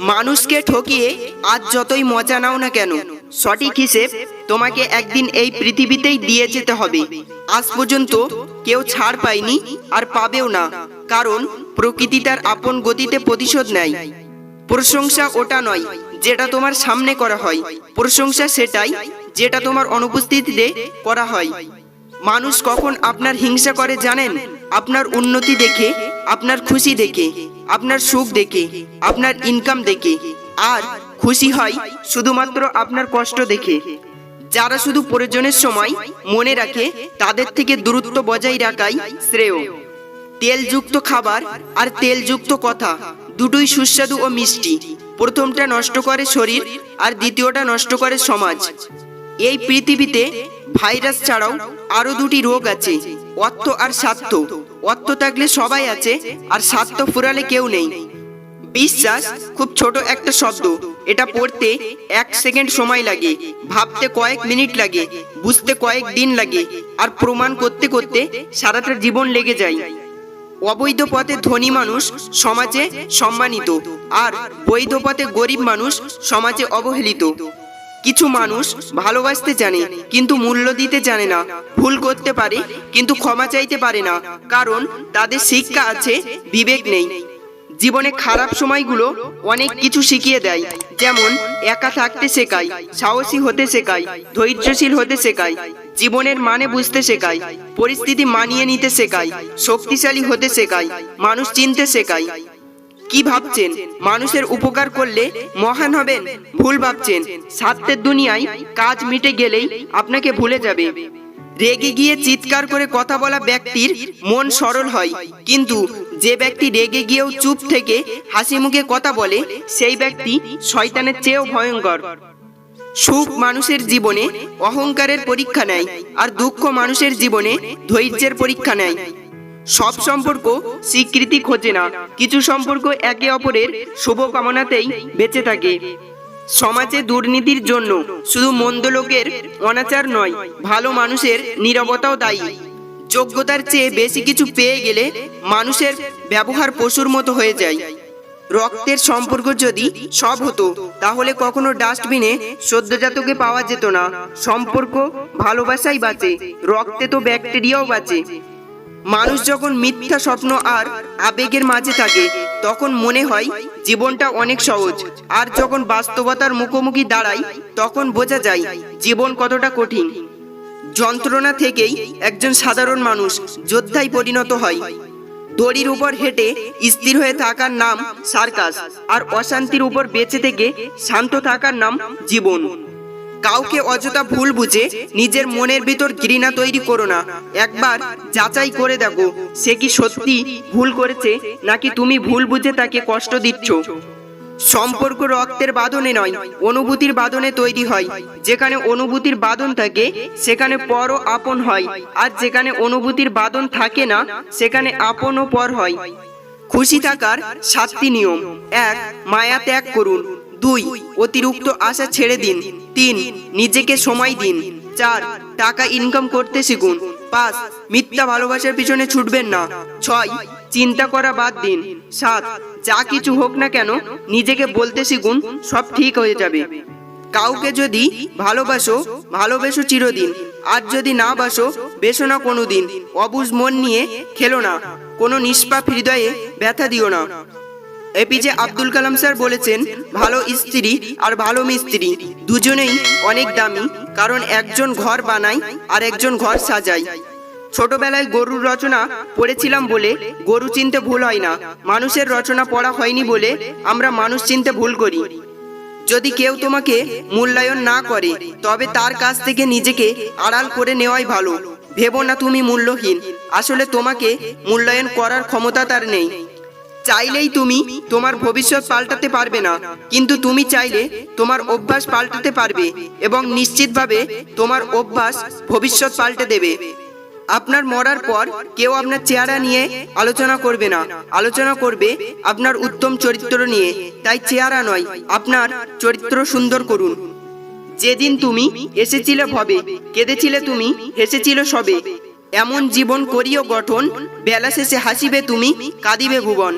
মানুষকে ঠকিয়ে আজ যতই মজা নাও না কেন, সঠিক হিসেব তোমাকে একদিন এই পৃথিবীতেই দিয়ে যেতে হবে। আজ পর্যন্ত কেউ ছাড় পায়নি আর পাবেও না, কারণ প্রকৃতি তার আপন গতিতে প্রতিশোধ নেয়। প্রশংসা ওটা নয় যেটা তোমার সামনে করা হয়, প্রশংসা সেটাই যেটা তোমার অনুপস্থিতিতে করা হয়। মানুষ কখন আপনার হিংসা করে জানেন? আপনার উন্নতি দেখে, আপনার খুশি দেখে, আপনার সুখ দেখে, আপনার ইনকাম দেখে, আর খুশি হয় শুধুমাত্র আপনার কষ্ট দেখে। যারা শুধু প্রয়োজনের সময় মনে রাখে, তাদের থেকে দূরত্ব বজায় রাখাই শ্রেয়। তেলযুক্ত খাবার আর তেলযুক্ত কথা দুটোই সুস্বাদু ও মিষ্টি। প্রথমটা নষ্ট করে শরীর, আর দ্বিতীয়টা নষ্ট করে সমাজ। এই পৃথিবীতে ভাইরাস ছাড়াও আরো দুটি রোগ আছে, অর্থ আর স্বার্থ। অর্থ থাকলে সবাই আছে, আর স্বার্থ ফুরালে কেউ নেই। বিশ্বাস খুব ছোট একটা শব্দ, এটা পড়তে 1 সেকেন্ড সময় লাগে, ভাবতে কয়েক মিনিট লাগে, বুঝতে কয়েক দিন লাগে, আর প্রমাণ করতে করতে সারাটা জীবন লেগে যায়। অবৈধ পথে ধনী মানুষ সমাজে সম্মানিত, আর বৈধ পথে গরিব মানুষ সমাজে অবহেলিত। কিছু মানুষ ভালোবাসতে জানে কিন্তু মূল্য দিতে জানে না, ভুল করতে পারে কিন্তু ক্ষমা চাইতে পারে না, কারণ তাদের শিক্ষা আছে, বিবেক নেই। জীবনে খারাপ সময়গুলো অনেক কিছু শিখিয়ে দেয়, যেমন একা থাকতে শেখায়, সাহসী হতে শেখায়, ধৈর্যশীল হতে শেখায়, জীবনের মানে বুঝতে শেখায়, পরিস্থিতি মানিয়ে নিতে শেখায়, শক্তিশালী হতে শেখায়, মানুষ চিনতে শেখায়। কি ভাবছেন মানুষের উপকার করলে মহান হবেন? ভুল ভাবছেন। স্বার্থের দুনিয়ায় কাজ মিটে গেলেই আপনাকে ভুলে যাবে। রেগে গিয়ে চিৎকার করে কথা বলা ব্যক্তির মন সরল হয়, কিন্তু যে ব্যক্তি রেগে গিয়েও চুপ থেকে হাসি মুখে কথা বলে, সেই ব্যক্তি শয়তানের চেয়েও ভয়ঙ্কর। সুখ মানুষের জীবনে অহংকারের পরীক্ষা নেয়, আর দুঃখ মানুষের জীবনে ধৈর্যের পরীক্ষা নেয়। সব সম্পর্ক স্বীকৃতি খোঁজে না, কিছু সম্পর্ক একে অপরের শুভকামনাতেই বেঁচে থাকে। সমাজে দুর্নীতির জন্য শুধু মন্দ লোকের অনাচার নয়, ভালো মানুষের নীরবতাও দায়ী। যোগ্যতার চেয়ে বেশি কিছু পেয়ে গেলে মানুষের ব্যবহার পশুর মতো হয়ে যায়। রক্তের সম্পর্ক যদি সব হতো, তাহলে কখনো ডাস্টবিনে সদ্যজাতকে পাওয়া যেত না। সম্পর্ক ভালোবাসাই বাঁচে, রক্তে তো ব্যাকটেরিয়াও বাঁচে। মানুষ যখন মিথ্যা স্বপ্ন আর আবেগের মাঝে থাকে, তখন মনে হয় জীবনটা অনেক সহজ, আর যখন বাস্তবতার মুখোমুখি দাঁড়ায়, তখন বোঝা যায় জীবন কতটা কঠিন। যন্ত্রণা থেকেই একজন সাধারণ মানুষ যোদ্ধায় পরিণত হয়। দড়ির উপর হেঁটে স্থির হয়ে থাকার নাম সার্কাস, আর অশান্তির উপর বেঁচে থেকে শান্ত থাকার নাম জীবন। কাউকে অযথা ভুল বুঝে নিজের মনের ভিতর ঘৃণা তৈরি করো না। একবার যাচাই করে দেখো, সে কি সত্যি ভুল করেছে, নাকি তুমি ভুল বুঝে তাকে কষ্ট দিচ্ছ। সম্পর্ক রক্তের বাঁধনে নয়, অনুভূতির বাঁধনে তৈরি হয়। যেখানে অনুভূতির বাঁধন থাকে, সেখানে পর ও আপন হয়, আর যেখানে অনুভূতির বাঁধন থাকে না, সেখানে আপন ও পর হয়। খুশি থাকার 7টি নিয়ম: 1. মায়া ত্যাগ করুন। 2. অতিরিক্ত আশা ছেড়ে দিন। 3. নিজেকে সময় দিন। 4. টাকা ইনকাম করতে শিখুন। 5. মিথ্যা ভালোবাসার পিছনে ছুটবেন না। 6. চিন্তা করা বাদ দিন। 7. যা কিছু হোক না কেন নিজেকে বলতে শিখুন, সব ঠিক হয়ে যাবে। কাউকে যদি ভালোবাসো, ভালোবেসো চিরদিন, আর যদি না বাসো, বেসো না কোনোদিন। অবুঝ মন নিয়ে খেলো না, কোনো নিষ্পাপ হৃদয়ে ব্যথা দিও না। এপিজে আব্দুল কালাম স্যার বলেছেন, ভালো স্ত্রী আর ভালো মিস্ত্রি দুজনেই অনেক দামি, কারণ একজন ঘর বানায় আর একজন ঘর সাজায়। ছোটবেলায় গরুর রচনা পড়েছিলাম বলে গরু চিনতে ভুল হয় না, মানুষের রচনা পড়া হয়নি বলে আমরা মানুষ চিনতে ভুল করি। যদি কেউ তোমাকে মূল্যায়ন না করে, তবে তার কাছ থেকে নিজেকে আড়াল করে নেওয়াই ভালো। ভেবো না তুমি মূল্যহীন, আসলে তোমাকে মূল্যায়ন করার ক্ষমতা তার নেই। চাইলেই তুমি তোমার ভবিষ্যৎ পাল্টাতে পারবে না, কিন্তু তুমি চাইলে তোমার অভ্যাস পাল্টাতে পারবে, এবং নিশ্চিতভাবে তোমার অভ্যাস ভবিষ্যৎ পাল্টে দেবে। আপনার মরার পর কেউ আপনার চেহারা নিয়ে আলোচনা করবে না, আলোচনা করবে আপনার উত্তম চরিত্র নিয়ে। তাই চেহারা নয়, আপনার চরিত্র সুন্দর করুন। যেদিন তুমি এসেছিলে ভবে, কেঁদেছিলে তুমি, হেসেছিল সবে। এমন জীবন করিও গঠন, বেলা শেষে হাসিবে তুমি, কাঁদিবে ভুবন।